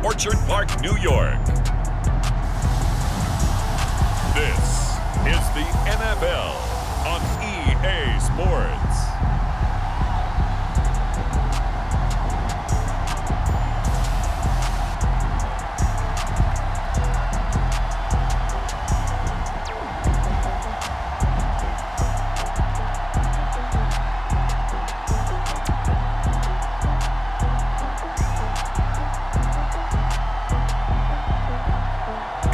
Orchard Park, New York. This is the NFL on EA Sports.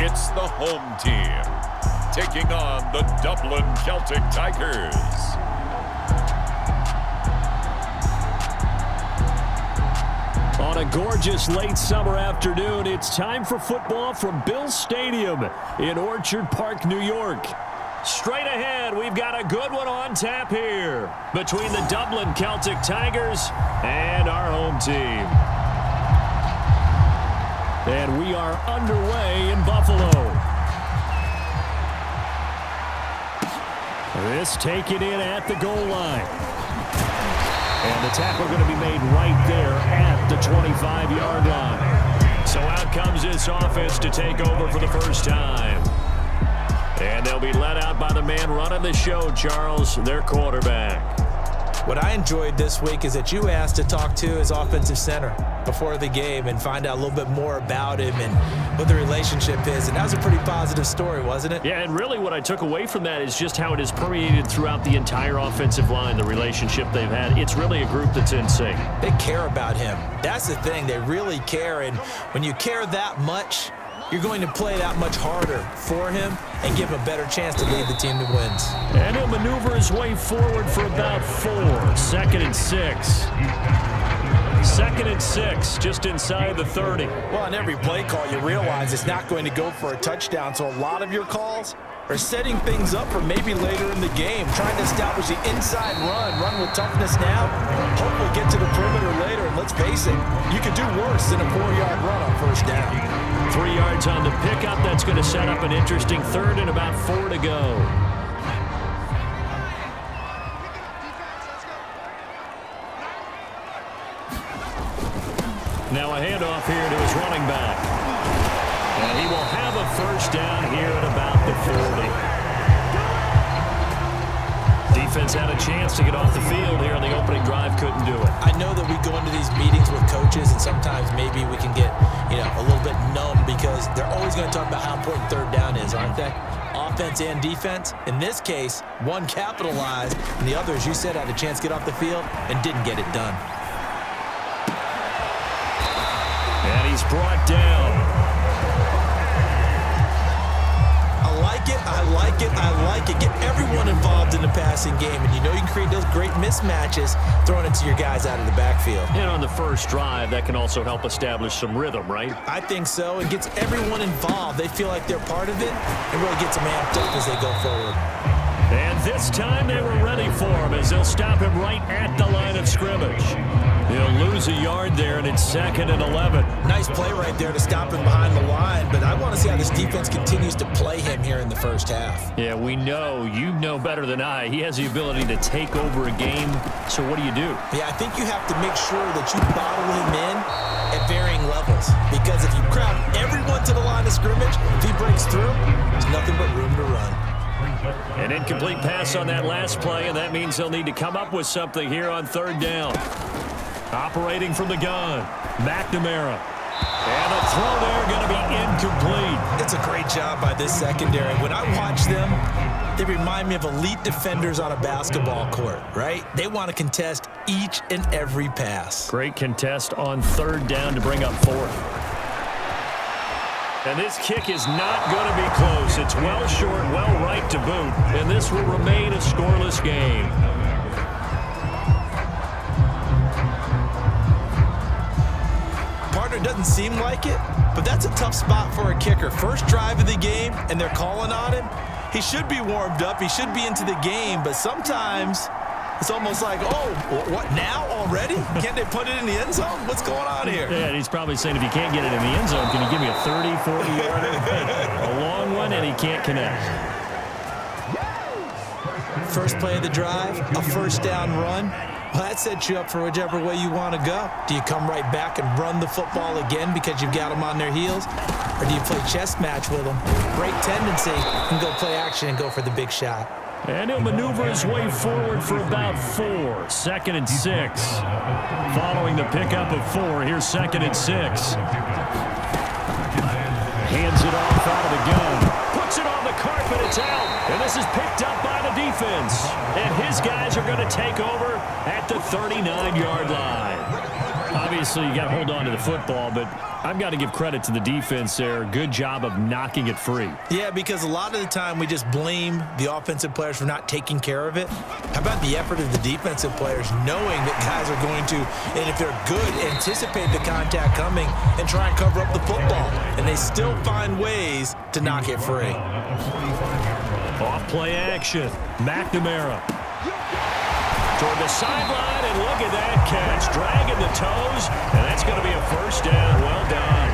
It's the home team taking on the Dublin Celtic Tigers. On a gorgeous late summer afternoon, it's time for football from Bill Stadium in Orchard Park, New York. Straight ahead, we've got a good one on tap here between the Dublin Celtic Tigers and our home team. And we are underway in Buffalo. This taken in at the goal line. And the tackle going to be made right there at the 25-yard line. So out comes this offense to take over for the first time. And they'll be let out by the man running the show, Charles, their quarterback. What I enjoyed this week is that you asked to talk to his offensive center before the game and find out a little bit more about him and what the relationship is. And that was a pretty positive story, wasn't it? Yeah, and really what I took away from that is just how it is permeated throughout the entire offensive line, the relationship they've had. It's really a group that's in sync. They care about him. That's the thing. They really care. And when you care that much, you're going to play that much harder for him and give him a better chance to lead the team to wins. And he'll maneuver his way forward for about 4. 2nd and 6. 2nd and 6, just inside the 30. Well, on every play call, you realize it's not going to go for a touchdown, so a lot of your calls are setting things up for maybe later in the game, trying to establish the inside run with toughness now, hopefully get to the perimeter later, and let's face it, you could do worse than a 4-yard run on first down. 3 yards on the pickup. That's going to set up an interesting 3rd and about 4 to go. Now a handoff here to his running back. And he will have a first down here at about the 40. Defense had a chance to get off the field here on the opening drive, couldn't do it. I know that we go into these meetings with coaches, and sometimes maybe we can get, a little bit numb because they're always going to talk about how important 3rd down is, aren't they? Offense and defense. In this case, one capitalized, and the other, as you said, had a chance to get off the field and didn't get it done. And he's brought down. I like it. Get everyone involved in the passing game, and you can create those great mismatches throwing it to your guys out of the backfield. And on the first drive, that can also help establish some rhythm, right? I think so. It gets everyone involved. They feel like they're part of it and really gets them amped up as they go forward. And this time they were ready for him as they'll stop him right at the line of scrimmage. He'll lose a yard there, and it's 2nd and 11. Nice play right there to stop him behind the line, but I want to see how this defense continues to play him here in the first half. Yeah, we know. You know better than I. He has the ability to take over a game, so what do you do? Yeah, I think you have to make sure that you bottle him in at varying levels, because if you crowd everyone to the line of scrimmage, if he breaks through, there's nothing but room to run. An incomplete pass on that last play, and that means they'll need to come up with something here on 3rd down. Operating from the gun, McNamara. And the throw there going to be incomplete. It's a great job by this secondary. When I watch them, they remind me of elite defenders on a basketball court, right? They want to contest each and every pass. Great contest on 3rd down to bring up 4th. And this kick is not going to be close. It's well short, well right to boot. And this will remain a scoreless game. Partner, doesn't seem like it, but that's a tough spot for a kicker. First drive of the game, and they're calling on him. He should be warmed up. He should be into the game, but sometimes it's almost like, oh, what now already? Can't they put it in the end zone? What's going on here? Yeah, and he's probably saying, if you can't get it in the end zone, can you give me a 30, 40-yarder? A long one, and he can't connect. First play of the drive, a first down run. Well, that sets you up for whichever way you want to go. Do you come right back and run the football again because you've got them on their heels? Or do you play chess match with them, break tendency, and go play action and go for the big shot? And he'll maneuver his way forward for about 4. 2nd and 6. Following the pickup of 4, here's 2nd and 6. Hands it off out of the gun. Puts it on the carpet. It's out. And this is picked up by the defense. And his guys are going to take over at the 39-yard line. Obviously, you got to hold on to the football, but I've got to give credit to the defense there. Good job of knocking it free. Yeah, because a lot of the time we just blame the offensive players for not taking care of it. How about the effort of the defensive players knowing that guys are going to, and if they're good, anticipate the contact coming and try and cover up the football. And they still find ways to knock it free. Off play action. McNamara. Toward the sideline, and look at that catch. Dragging the toes, and that's going to be a first down. Well done.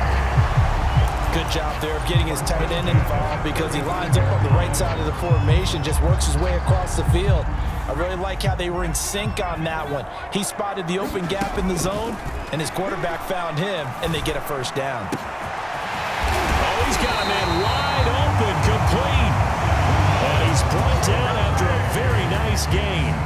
Good job there of getting his tight end involved because he lines up on the right side of the formation, just works his way across the field. I really like how they were in sync on that one. He spotted the open gap in the zone, and his quarterback found him, and they get a first down. Oh, he's got a man wide open, complete. And he's brought down after a very nice gain.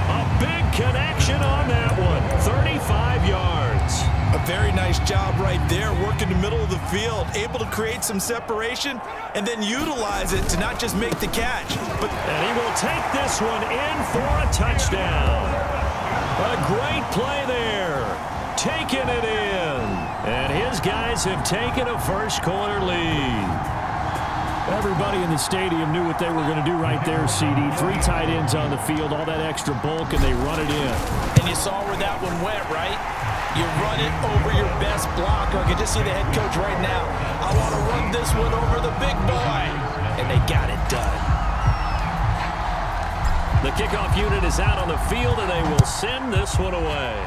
A big connection on that one. 35 yards. A very nice job right there, working the middle of the field, able to create some separation and then utilize it to not just make the catch. And he will take this one in for a touchdown. A great play there. Taking it in. And his guys have taken a first-quarter lead. Everybody in the stadium knew what they were going to do right there, CD. 3 tight ends on the field, all that extra bulk, and they run it in. And you saw where that one went, right? You run it over your best blocker. I can just see the head coach right now. I want to run this one over the big boy. And they got it done. The kickoff unit is out on the field, and they will send this one away.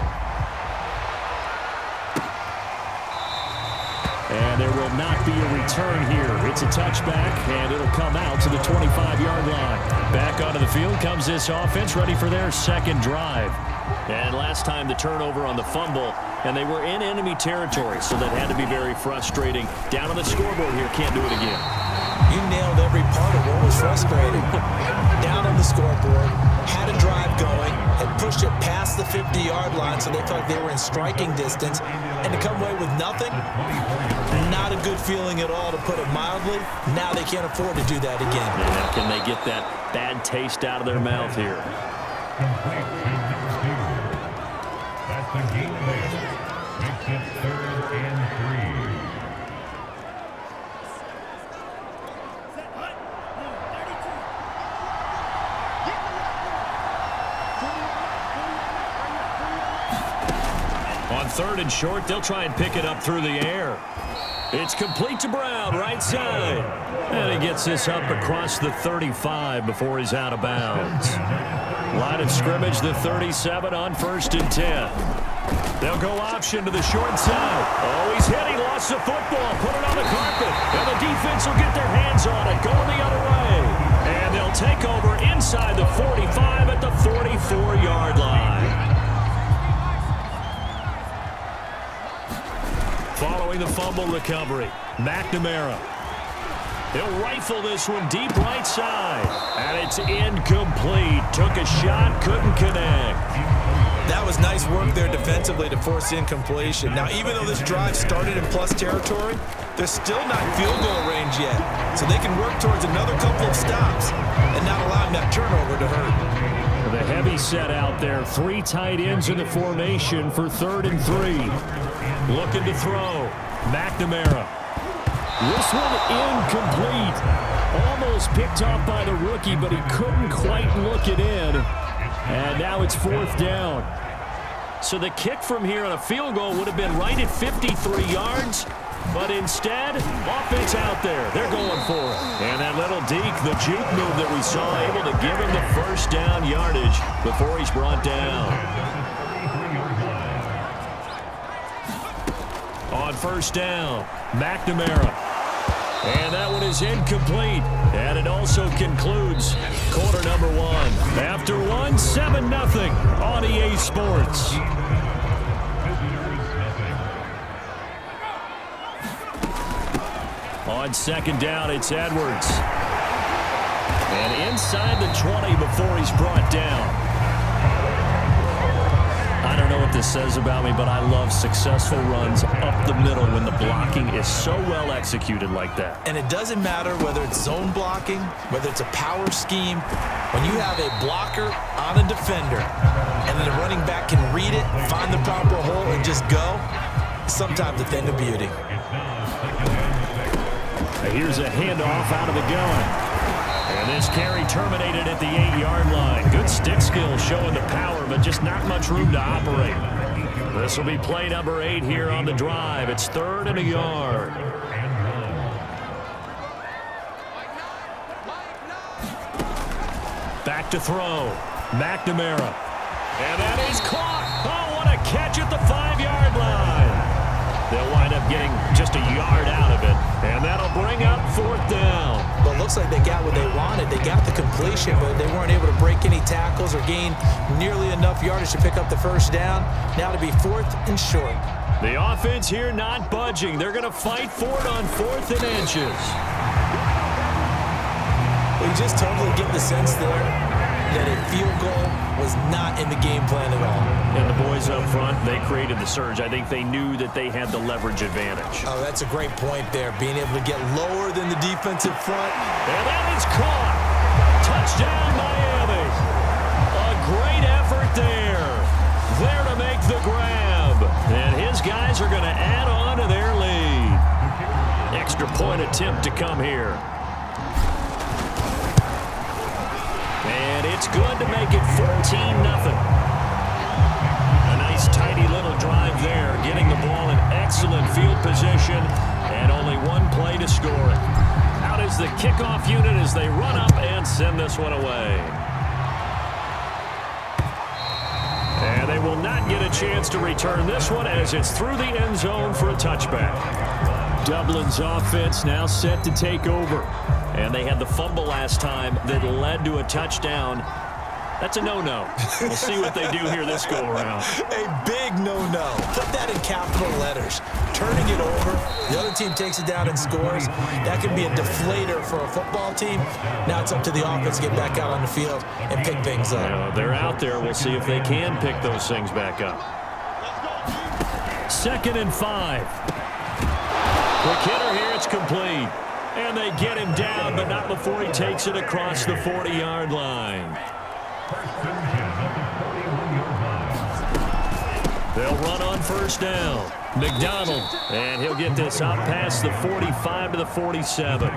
And there will not be a return here. It's a touchback, and it'll come out to the 25-yard line. Back onto the field comes this offense, ready for their second drive. And last time the turnover on the fumble, and they were in enemy territory, so that had to be very frustrating. Down on the scoreboard here, can't do it again. You nailed every part of what was frustrating. Down on the scoreboard, had a drive going, had pushed it past the 50-yard line, so they felt like they were in striking distance, and to come away with nothing, not a good feeling at all, to put it mildly. Now they can't afford to do that again. Yeah, can they get that bad taste out of their mouth here? That's the Gameday. Makes it 3rd and 3. On 3rd and short, they'll try and pick it up through the air. It's complete to Brown, right side. And he gets this up across the 35 before he's out of bounds. Line of scrimmage, the 37 on 1st and 10. They'll go option to the short side. Oh, he's hit. He lost the football. Put it on the carpet. And the defense will get their hands on it. Going the other way. And they'll take over inside the 45 at the 44-yard line. Following the fumble recovery, McNamara. He'll rifle this one deep right side. And it's incomplete. Took a shot, couldn't connect. That was nice work there defensively to force incompletion. Now, even though this drive started in plus territory, they're still not in field goal range yet. So they can work towards another couple of stops and not allowing that turnover to hurt. The heavy set out there. 3 tight ends in the formation for 3rd and 3. Looking to throw. McNamara. This one incomplete. Almost picked off by the rookie, but he couldn't quite look it in. And now it's 4th down. So the kick from here on a field goal would have been right at 53 yards. But instead, offense out there. They're going for it. And that little deke, the juke move that we saw, able to give him the first down yardage before he's brought down. On 1st down, McNamara. And that one is incomplete. And it also concludes quarter number one. After one, 7-0 on EA Sports. On second down, it's Edwards. And inside the 20 before he's brought down. I don't know what this says about me, but I love successful runs up the middle when the blocking is so well executed like that. And it doesn't matter whether it's zone blocking, whether it's a power scheme. When you have a blocker on a defender and then the running back can read it, find the proper hole, and just go, sometimes a thing of beauty. Here's a handoff out of the gun. And this carry terminated at the 8-yard line. Good stick skill showing the power, but just not much room to operate. This will be play number 8 here on the drive. It's 3rd and a yard. Back to throw. McNamara. And that is caught. Oh, what a catch at the 5-yard line. They'll wind up getting just a yard out of it. And that'll bring up 4th down. Well, it looks like they got what they wanted. They got the completion, but they weren't able to break any tackles or gain nearly enough yardage to pick up the first down. Now to be 4th and short. The offense here not budging. They're going to fight for it on 4th and inches. We just totally get the sense there that a field goal was not in the game plan at all. And the boys up front, they created the surge. I think they knew that they had the leverage advantage. Oh, that's a great point there, being able to get lower than the defensive front. And that is caught. Touchdown, Miami. A great effort there. There to make the grab. And his guys are going to add on to their lead. Extra point attempt to come here. And it's good to make it 14-0. A nice, tidy little drive there, getting the ball in excellent field position, and only one play to score it. Out is the kickoff unit as they run up and send this one away. And they will not get a chance to return this one as it's through the end zone for a touchback. Dublin's offense now set to take over. And they had the fumble last time that led to a touchdown. That's a no-no. We'll see what they do here this go-around. A big no-no. Put that in capital letters. Turning it over, the other team takes it down and scores. That can be a deflator for a football team. Now it's up to the offense to get back out on the field and pick things up. Yeah, they're out there. We'll see if they can pick those things back up. 2nd and 5. Quick hitter here. It's complete. And they get him down, but not before he takes it across the 40-yard line. They'll run on 1st down. McDonald, and he'll get this out past the 45 to the 47.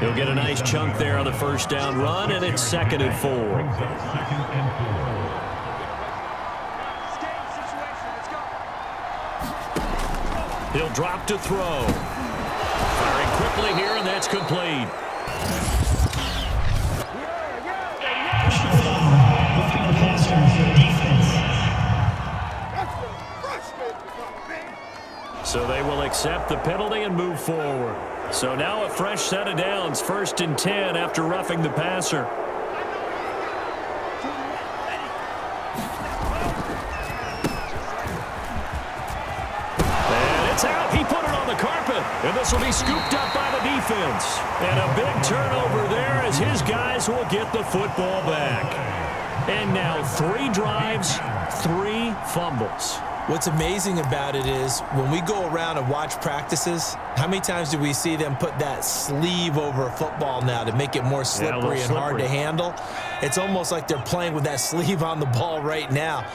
He'll get a nice chunk there on the 1st down run, and it's 2nd and 4. He'll drop to throw. Firing quickly here, and that's complete. So they will accept the penalty and move forward. So now a fresh set of downs, 1st and 10 after roughing the passer. And this will be scooped up by the defense. And a big turnover there as his guys will get the football back. And now 3 drives, 3 fumbles. What's amazing about it is when we go around and watch practices, how many times do we see them put that sleeve over a football now to make it more slippery and hard to handle? It's almost like they're playing with that sleeve on the ball right now.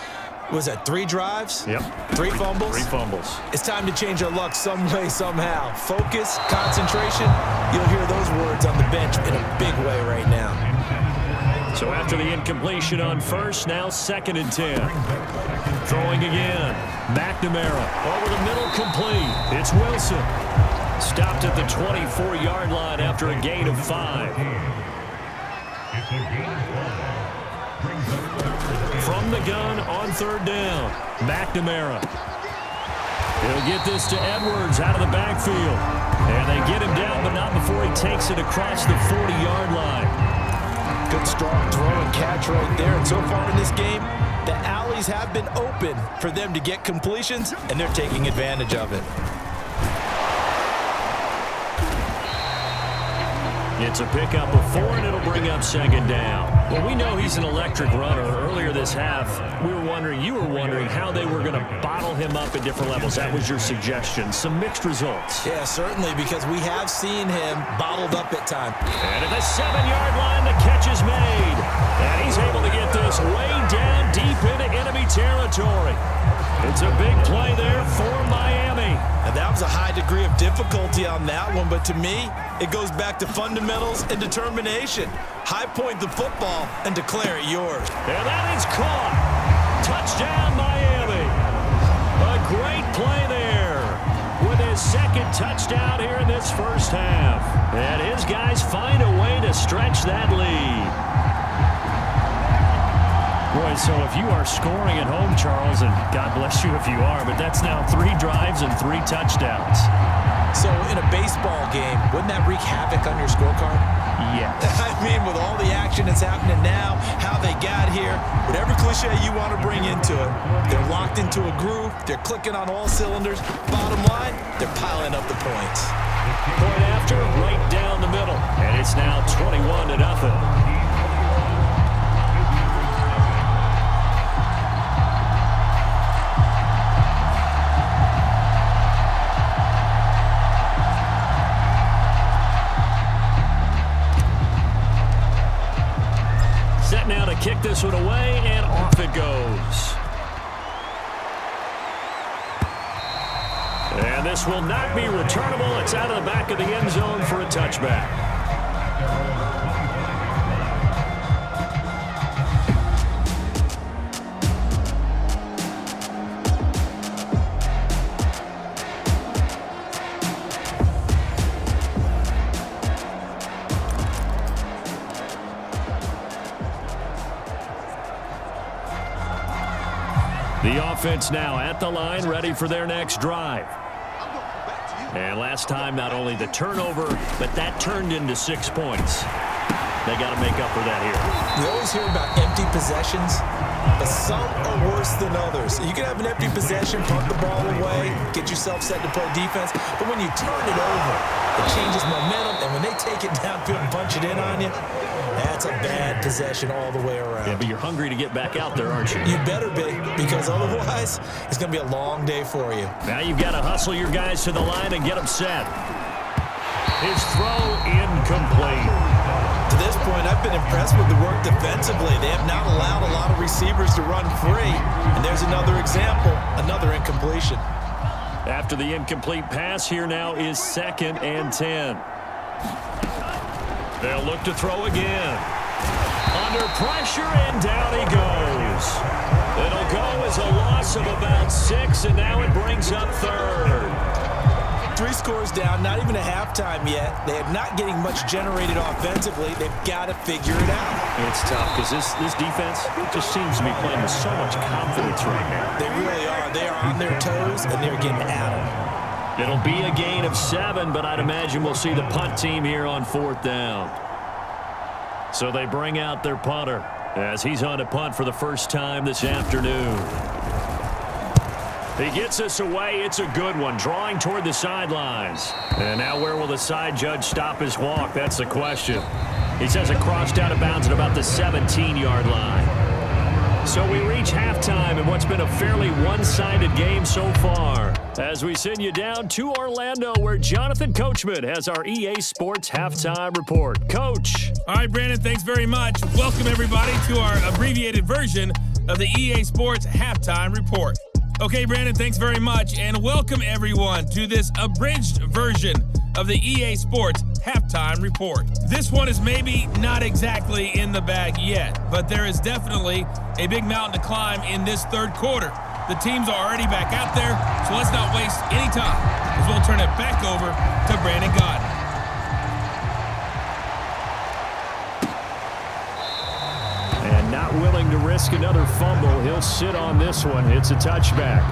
Was that 3 drives? Yep. 3 fumbles? 3 fumbles. It's time to change our luck some way, somehow. Focus, concentration, you'll hear those words on the bench in a big way right now. So after the incompletion on 1st, now 2nd and 10. Throwing again. McNamara over the middle, complete. It's Wilson. Stopped at the 24-yard line after a gain of 5. It's a gain of 5. From the gun on 3rd down, McNamara. He'll get this to Edwards out of the backfield. And they get him down, but not before he takes it across the 40-yard line. Good strong throw and catch right there. And so far in this game, the alleys have been open for them to get completions, and they're taking advantage of it. It's a pickup of 4, and it'll bring up second down. Well, we know he's an electric runner. Earlier this half, you were wondering how they were going to bottle him up at different levels. That was your suggestion. Some mixed results. Yeah, certainly, because we have seen him bottled up at times. And at the 7-yard line, the catch is made. And he's able to get this way down deep into enemy territory. It's a big play there for Miami. And that was a high degree of difficulty on that one, but to me, it goes back to fundamentals and determination. High point the football and declare it yours. And that is caught. Touchdown, Miami. A great play there with his second touchdown here in this first half. And his guys find a way to stretch that lead. Boy, so if you are scoring at home, Charles, and God bless you if you are, but that's now 3 drives and 3 touchdowns. So in a baseball game, wouldn't that wreak havoc on your scorecard? Yes. I mean, with all the action that's happening now, how they got here, whatever cliche you want to bring into it, they're locked into a groove, they're clicking on all cylinders. Bottom line, they're piling up the points. Point after, right down the middle. And it's now 21-0. Set now to kick this one away, and off it goes. And this will not be returnable. It's out of the back of the end zone for a touchback. The offense now at the line, ready for their next drive. And last time, not only the turnover, but that turned into 6 points. They got to make up for that here. We always hear about empty possessions, but some are worse than others. You can have an empty possession, punt the ball away, get yourself set to play defense, but when you turn it over, it changes momentum, and when they take it downfield and punch it in on you, that's a bad possession all the way around. Yeah, but you're hungry to get back out there, aren't you? You better be, because otherwise, it's going to be a long day for you. Now you've got to hustle your guys to the line and get them set. His throw incomplete. To this point, I've been impressed with the work defensively. They have not allowed a lot of receivers to run free. And there's another example, another incompletion. After the incomplete pass, here now is 2nd and 10. They'll look to throw again. Under pressure, and down he goes. It'll go as a loss of about 6, and now it brings up 3rd. 3 scores down, not even a halftime yet. They are not getting much generated offensively. They've got to figure it out. It's tough because this defense just seems to be playing with so much confidence right now. They really are. They are on their toes, and they're getting at them. It'll be a gain of 7, but I'd imagine we'll see the punt team here on 4th down. So they bring out their punter as he's on to punt for the first time this afternoon. He gets us away. It's a good one, drawing toward the sidelines. And now where will the side judge stop his walk? That's the question. He says it crossed out of bounds at about the 17-yard line. So we reach halftime in what's been a fairly one-sided game so far, as we send you down to Orlando, where Jonathan Coachman has our EA Sports Halftime Report. Coach. All right, Brandon, thanks very much. Welcome, everybody, to our abbreviated version of the EA Sports Halftime Report. Okay, Brandon, thanks very much, and welcome, everyone, to this abridged version of the EA Sports Halftime Report. This one is maybe not exactly in the bag yet, but there is definitely a big mountain to climb in this third quarter. The teams are already back out there, so let's not waste any time, as we'll turn it back over to Brandon Godden. And not willing to risk another fumble, he'll sit on this one. It's a touchback.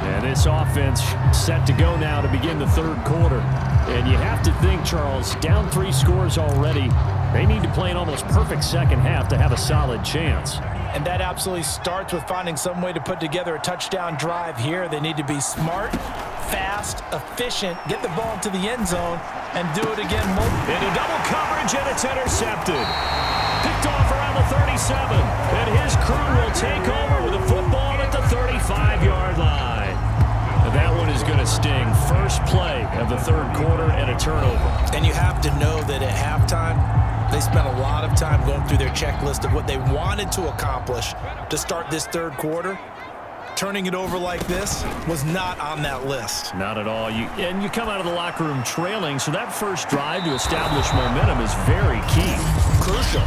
And This offense set to go now to begin the third quarter. And you have to think, Charles, down 3 scores already. They need to play an almost perfect second half to have a solid chance. And that absolutely starts with finding some way to put together a touchdown drive here. They need to be smart, fast, efficient, get the ball to the end zone, and do it again. Into double coverage, and it's intercepted. Picked off around the 37. And his crew will take over with a football at the 35-yard line. That one is going to sting. First play of the third quarter and a turnover. And you have to know that at halftime, they spent a lot of time going through their checklist of what they wanted to accomplish to start this third quarter. Turning it over like this was not on that list. Not at all. And you come out of the locker room trailing, so that first drive to establish momentum is very key. Crucial.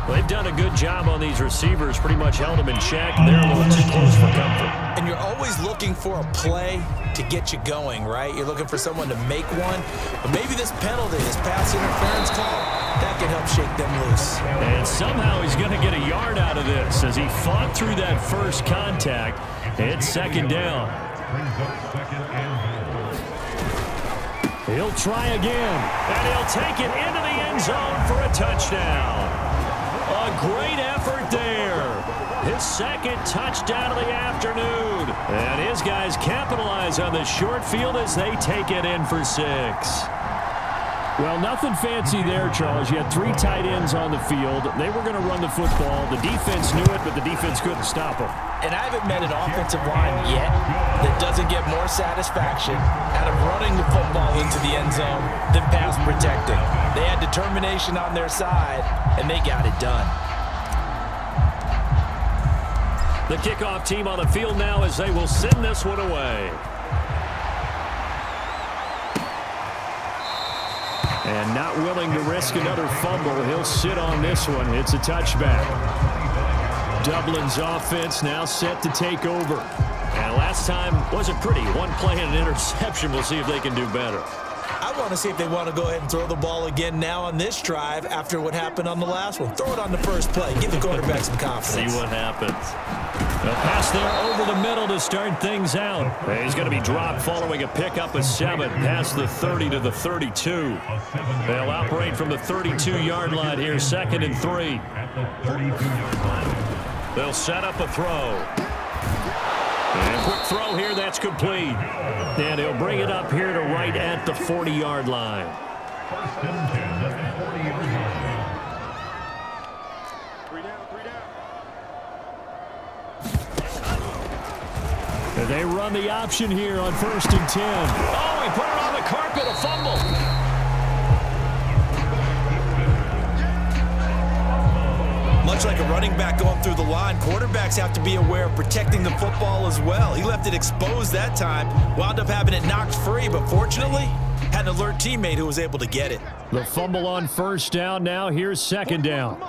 They've done a good job on these receivers, pretty much held them in check. They're a little too close for comfort. And you're always looking for a play to get you going, right? You're looking for someone to make one. But maybe this penalty, this pass interference call, that can help shake them loose. And somehow he's going to get a yard out of this as he fought through that first contact. It's second down. He'll try again, and he'll take it into the end zone for a touchdown. A great effort there. His second touchdown of the afternoon. And his guys capitalize on the short field as they take it in for 6. Well, nothing fancy there, Charles. You had 3 tight ends on the field. They were going to run the football. The defense knew it, but the defense couldn't stop them. And I haven't met an offensive line yet that doesn't get more satisfaction out of running the football into the end zone than pass protecting. They had determination on their side, and they got it done. The kickoff team on the field now as they will send this one away. And not willing to risk another fumble, he'll sit on this one. It's a touchback. Dublin's offense now set to take over. And last time wasn't pretty. 1 play and an interception. We'll see if they can do better. I want to see if they want to go ahead and throw the ball again now on this drive after what happened on the last one. Throw it on the first play. Give the quarterback some confidence. See what happens. A pass there over the middle to start things out. He's going to be dropped following a pickup of 7 past the 30 to the 32. They'll operate from the 32-yard line here, 2nd and 3. They'll set up a throw. And a quick throw here, that's complete. And he'll bring it up here to right at the 40-yard line. First and 10 at the 40-yard line. 3 down, 3 down. They run the option here on 1st and 10. Oh, he put it on the carpet, a fumble. Much like a running back going through the line, quarterbacks have to be aware of protecting the football as well. He left it exposed that time, wound up having it knocked free, but fortunately, had an alert teammate who was able to get it. The fumble on 1st down. Now here's 2nd down.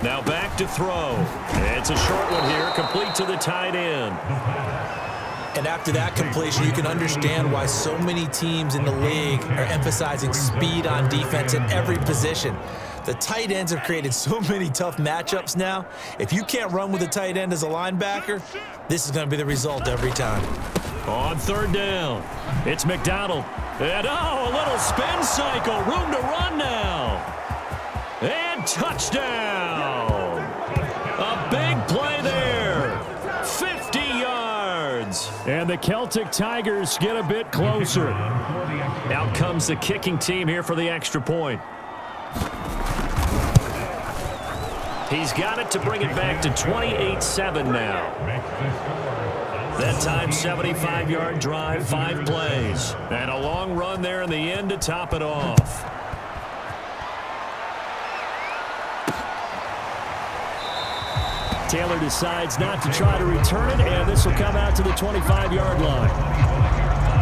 Now back to throw. It's a short one here, complete to the tight end. And after that completion, you can understand why so many teams in the league are emphasizing speed on defense at every position. The tight ends have created so many tough matchups now. If you can't run with a tight end as a linebacker, this is going to be the result every time. On 3rd down, it's McDonald. And a little spin cycle. Room to run now. And touchdown. A big play there. 50 yards. And the Celtic Tigers get a bit closer. Out comes the kicking team here for the extra point. He's got it to bring it back to 28-7 now. That time, 75-yard drive, 5 plays. And a long run there in the end to top it off. Taylor decides not to try to return it, and this will come out to the 25-yard line.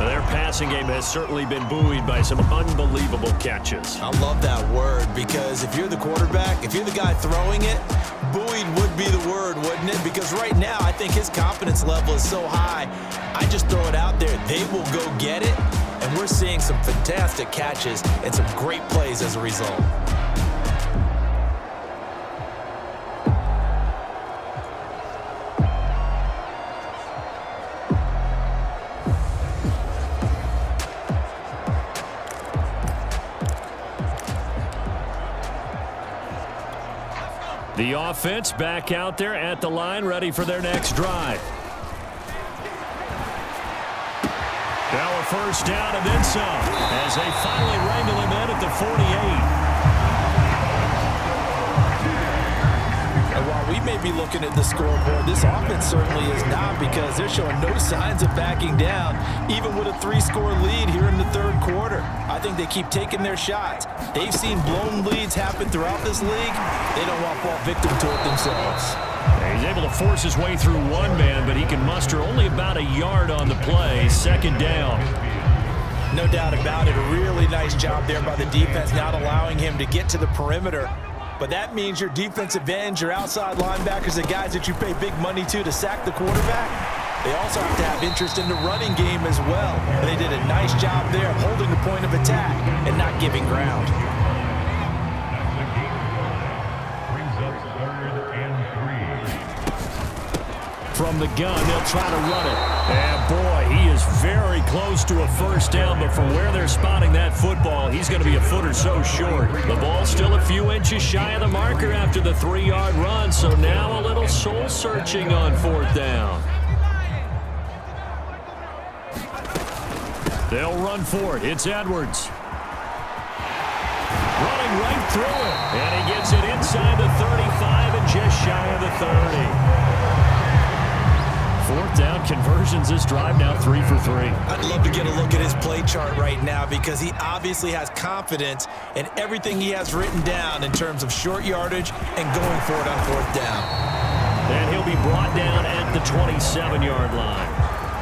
Their passing game has certainly been buoyed by some unbelievable catches. I love that word because if you're the quarterback, if you're the guy throwing it, buoyed would be the word, wouldn't it? Because right now, I think his confidence level is so high. I just throw it out there. They will go get it. And and we're seeing some fantastic catches and some great plays as a result. The offense back out there at the line, ready for their next drive. Now a first down and then some, as they finally wrangle him in at the 48. And while we may be looking at the scoreboard, this offense certainly is not, because they're showing no signs of backing down, even with a 3-score lead here in the third quarter. I think they keep taking their shots. They've seen blown leads happen throughout this league. They don't want to fall victim to it themselves. He's able to force his way through one man, but he can muster only about a yard on the play. Second down. No doubt about it. A really nice job there by the defense, not allowing him to get to the perimeter. But that means your defensive ends, your outside linebackers, the guys that you pay big money to sack the quarterback, they also have to have interest in the running game as well. And they did a nice job there of holding the point of attack and not giving ground. From the gun, they'll try to run it. And boy, he is very close to a first down, but from where they're spotting that football, he's going to be a foot or so short. The ball's still a few inches shy of the marker after the 3-yard run, so now a little soul-searching on fourth down. They'll run for it. It's Edwards. Running right through it. And he gets it inside the 35 and just shy of the 30. Fourth down conversions this drive, now 3 for 3. I'd love to get a look at his play chart right now, because he obviously has confidence in everything he has written down in terms of short yardage and going for it on fourth down. And he'll be brought down at the 27-yard line.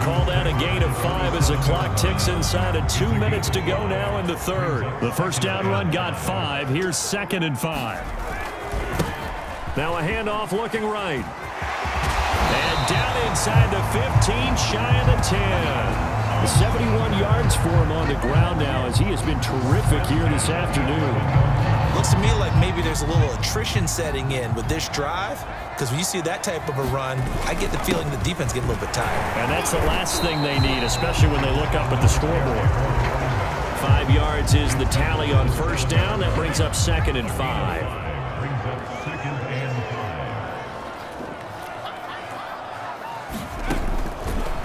Call that a gain of 5 as the clock ticks inside of 2 minutes to go now in the third. The first down run got 5. Here's 2nd and 5. Now a handoff looking right. And down inside the 15, shy of the 10. 71 yards for him on the ground now, as he has been terrific here this afternoon. Looks to me like maybe there's a little attrition setting in with this drive, because when you see that type of a run, I get the feeling the defense gets a little bit tired. And that's the last thing they need, especially when they look up at the scoreboard. 5 yards is the tally on first down. That brings up 2nd and 5.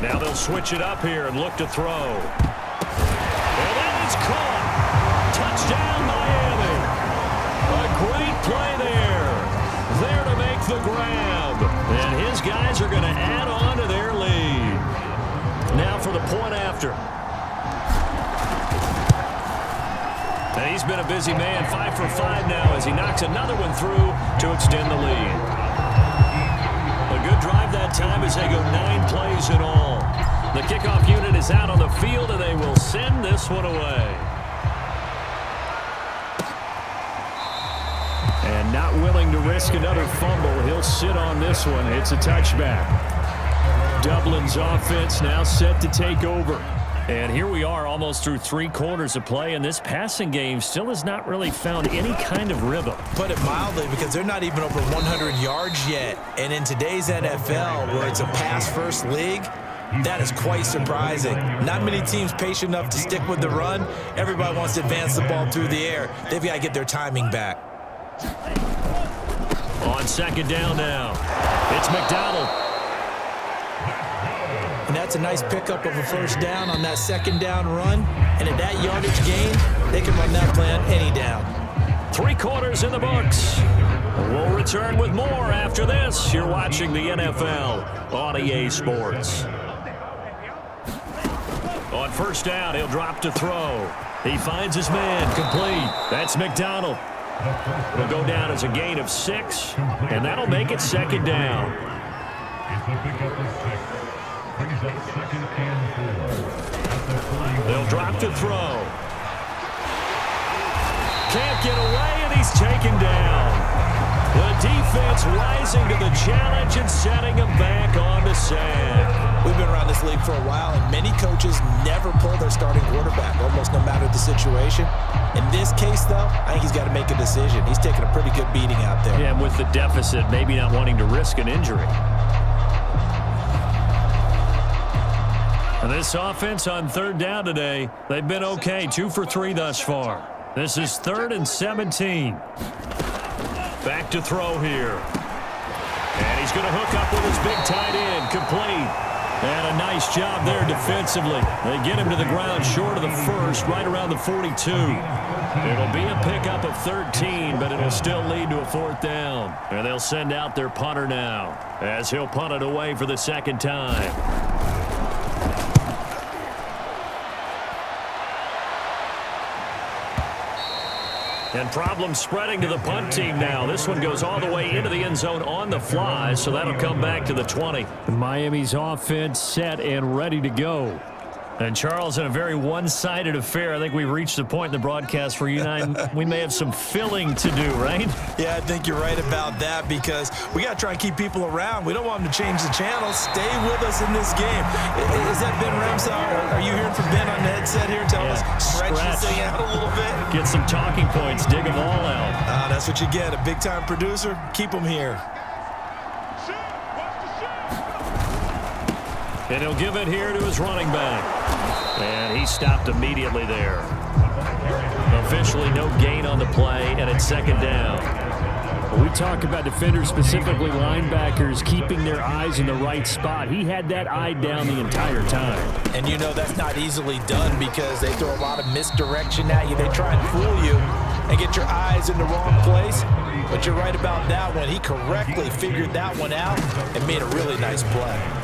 Now they'll switch it up here and look to throw. And that is caught. Touchdown, Miami. A great play there. There to make the grab. And his guys are going to add on to their lead. Now for the point after. And he's been a busy man, 5 for 5 now, as he knocks another one through to extend the lead. A good drive that time as they go 9 plays in all. The kickoff unit is out on the field, and they will send this one away. And not willing to risk another fumble, he'll sit on this one. It's a touchback. Dublin's offense now set to take over. And here we are almost through 3 quarters of play, and this passing game still has not really found any kind of rhythm. Put it mildly, because they're not even over 100 yards yet. And in today's NFL, where it's a pass-first league, that is quite surprising. Not many teams patient enough to stick with the run. Everybody wants to advance the ball through the air. They've got to get their timing back. On second down now, it's McDonald. And that's a nice pickup of a first down on that second down run. And at that yardage gain, they can run that play on any down. 3 quarters in the books. We'll return with more after this. You're watching the NFL on EA Sports. On first down, he'll drop to throw. He finds his man, complete. That's McDonald. It'll go down as a gain of 6, and that'll make it second down. They'll drop to throw. Can't get away, and he's taken down. The defense rising to the challenge and setting him back on the sack. We've been around this league for a while, and many coaches never pull their starting quarterback, almost no matter the situation. In this case, though, I think he's got to make a decision. He's taking a pretty good beating out there. Yeah, and with the deficit, maybe not wanting to risk an injury. And this offense on third down today, they've been okay, 2 for 3 thus far. This is 3rd and 17. Back to throw here. And he's going to hook up with his big tight end, complete. And a nice job there defensively. They get him to the ground short of the first, right around the 42. It'll be a pickup of 13, but it'll still lead to a 4th down. And they'll send out their punter now, as he'll punt it away for the second time. And problems spreading to the punt team now. This one goes all the way into the end zone on the fly, so that'll come back to the 20. Miami's offense set and ready to go. And, Charles, in a very one-sided affair, I think we've reached the point in the broadcast where you and I, we may have some filling to do, right? Yeah, I think you're right about that because we got to try and keep people around. We don't want them to change the channel. Stay with us in this game. Is that Ben Ramsauer? Are you hearing from Ben on the headset here telling us stretch this thing out a little bit? Get some talking points. Dig them all out. That's what you get. A big-time producer. Keep them here. And he'll give it here to his running back. And he stopped immediately there. Officially no gain on the play, and it's 2nd down. We talk about defenders, specifically linebackers, keeping their eyes in the right spot. He had that eye down the entire time. And you know that's not easily done because they throw a lot of misdirection at you. They try and fool you and get your eyes in the wrong place. But you're right about that one. He correctly figured that one out and made a really nice play.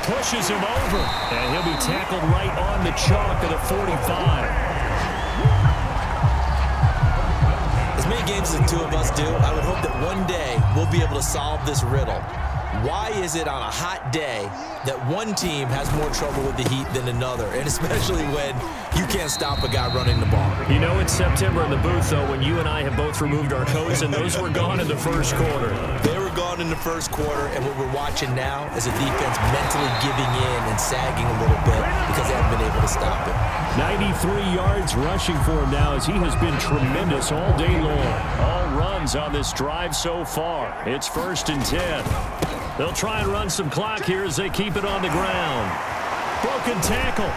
Pushes him over, and he'll be tackled right on the chalk of the 45. As many games as the two of us do, I would hope that one day we'll be able to solve this riddle. Why is it on a hot day that one team has more trouble with the heat than another, and especially when you can't stop a guy running the ball? You know, it's September in the booth, though, when you and I have both removed our coats, and those were gone in the first quarter. They were gone in the first quarter, and what we're watching now is a defense mentally giving in and sagging a little bit because they haven't been able to stop it. 93 yards rushing for him now as he has been tremendous all day long. All runs on this drive so far. It's 1st and 10. They'll try and run some clock here as they keep it on the ground. Broken tackle.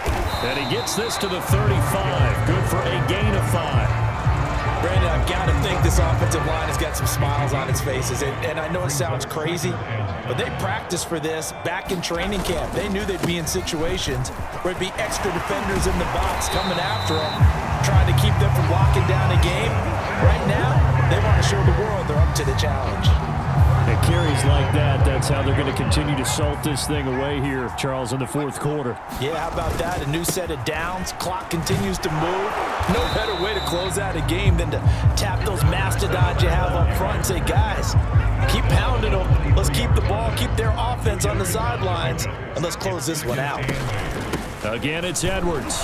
And he gets this to the 35. Good for a gain of 5. Brandon, I've got to think this offensive line has got some smiles on its faces. And I know it sounds crazy, but they practiced for this back in training camp. They knew they'd be in situations where it'd be extra defenders in the box coming after them, trying to keep them from locking down a game. Right now, they want to show the world they're up to the challenge. At carries like that, that's how they're going to continue to salt this thing away here, Charles, in the 4th quarter. Yeah, how about that? A new set of downs. Clock continues to move. No better way to close out a game than to tap those mastodons you have up front and say, guys, keep pounding them. Let's keep the ball, keep their offense on the sidelines, and let's close this one out. Again, it's Edwards.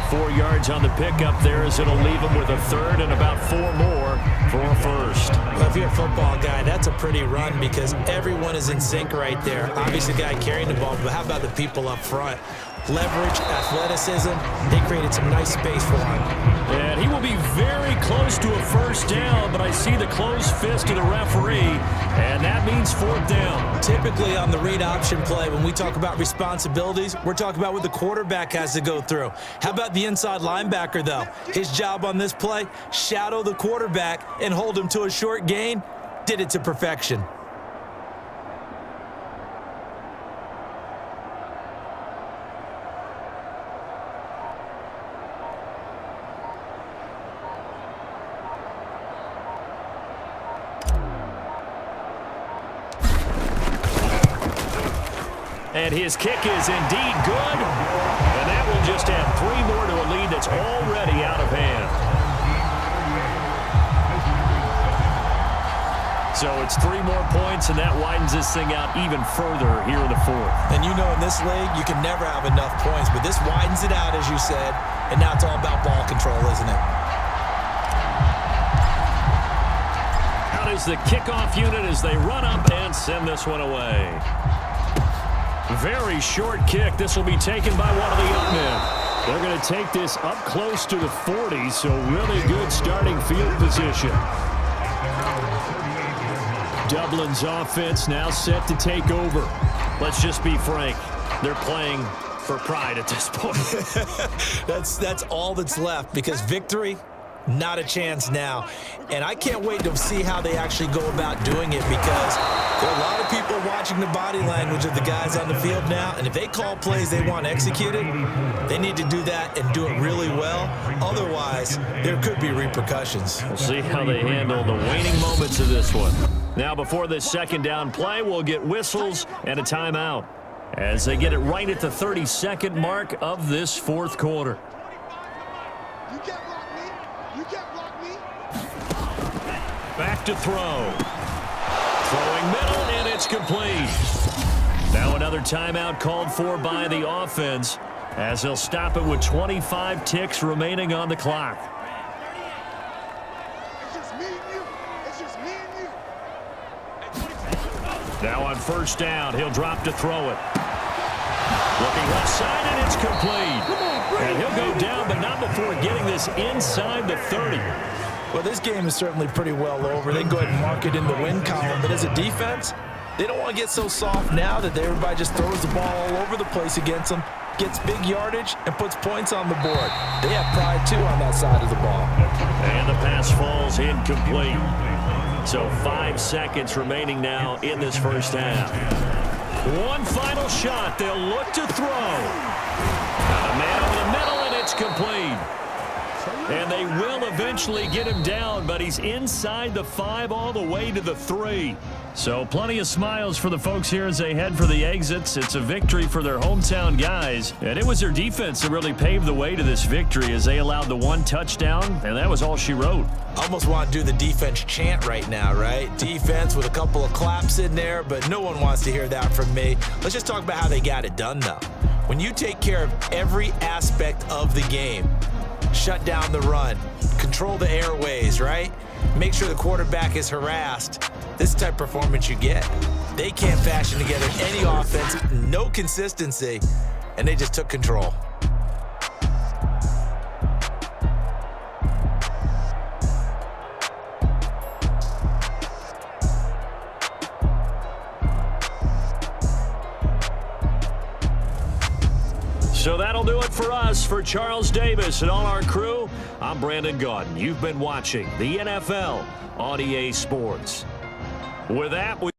4 yards on the pickup there as it'll leave him with a 3rd and about 4 more for a 1st. Well, if you're a football guy, that's a pretty run because everyone is in sync right there. Obviously, the guy carrying the ball, but how about the people up front? Leverage, athleticism, they created some nice space for him. And he will be very close to a 1st down, but I see the closed fist of the referee, and that means 4th down. Typically on the read option play, when we talk about responsibilities, we're talking about what the quarterback has to go through. How about the inside linebacker, though? His job on this play, shadow the quarterback and hold him to a short gain. Did it to perfection. And his kick is indeed good. And that will just add 3 more to a lead that's already out of hand. So it's 3 more points, and that widens this thing out even further here in the 4th. And you know in this league, you can never have enough points, but this widens it out, as you said, and now it's all about ball control, isn't it? Out is the kickoff unit as they run up and send this one away. Very short kick. This will be taken by one of the up men. They're going to take this up close to the 40, so really good starting field position. Dublin's offense now set to take over. Let's just be frank. They're playing for pride at this point. That's all that's left, because victory, not a chance now. And I can't wait to see how they actually go about doing it, because there are a lot of people watching the body language of the guys on the field now, and if they call plays they want executed, they need to do that and do it really well. Otherwise, there could be repercussions. We'll see how they handle the waning moments of this one. Now, before this second down play, we'll get whistles and a timeout as they get it right at the 32nd mark of this fourth quarter. You can't block me. You can't block me. Back to throw. Throwing middle, and it's complete. Now another timeout called for by the offense as they'll stop it with 25 ticks remaining on the clock. It's just me and you. It's just me and you. Now on first down, he'll drop to throw it. Looking left side, and it's complete. And he'll go down, but not before getting this inside the 30. Well, this game is certainly pretty well over. They can go ahead and mark it in the win column, but as a defense, they don't want to get so soft now that everybody just throws the ball all over the place against them, gets big yardage, and puts points on the board. They have pride, too, on that side of the ball. And the pass falls incomplete. So 5 seconds remaining now in this first half. One final shot. They'll look to throw. Got a man over the middle, and it's complete. And they will eventually get him down, but he's inside the 5 all the way to the 3. So plenty of smiles for the folks here as they head for the exits. It's a victory for their hometown guys. And it was their defense that really paved the way to this victory as they allowed the 1 touchdown, and that was all she wrote. I almost want to do the defense chant right now, right? Defense with a couple of claps in there, but no one wants to hear that from me. Let's just talk about how they got it done, though. When you take care of every aspect of the game, shut down the run, control the airways, right? Make sure the quarterback is harassed. This type of performance you get. They can't fashion together any offense, no consistency, and they just took control. So that'll do it for us. For Charles Davis and all our crew, I'm Brandon Gaudin. You've been watching the NFL on EA Sports. With that, we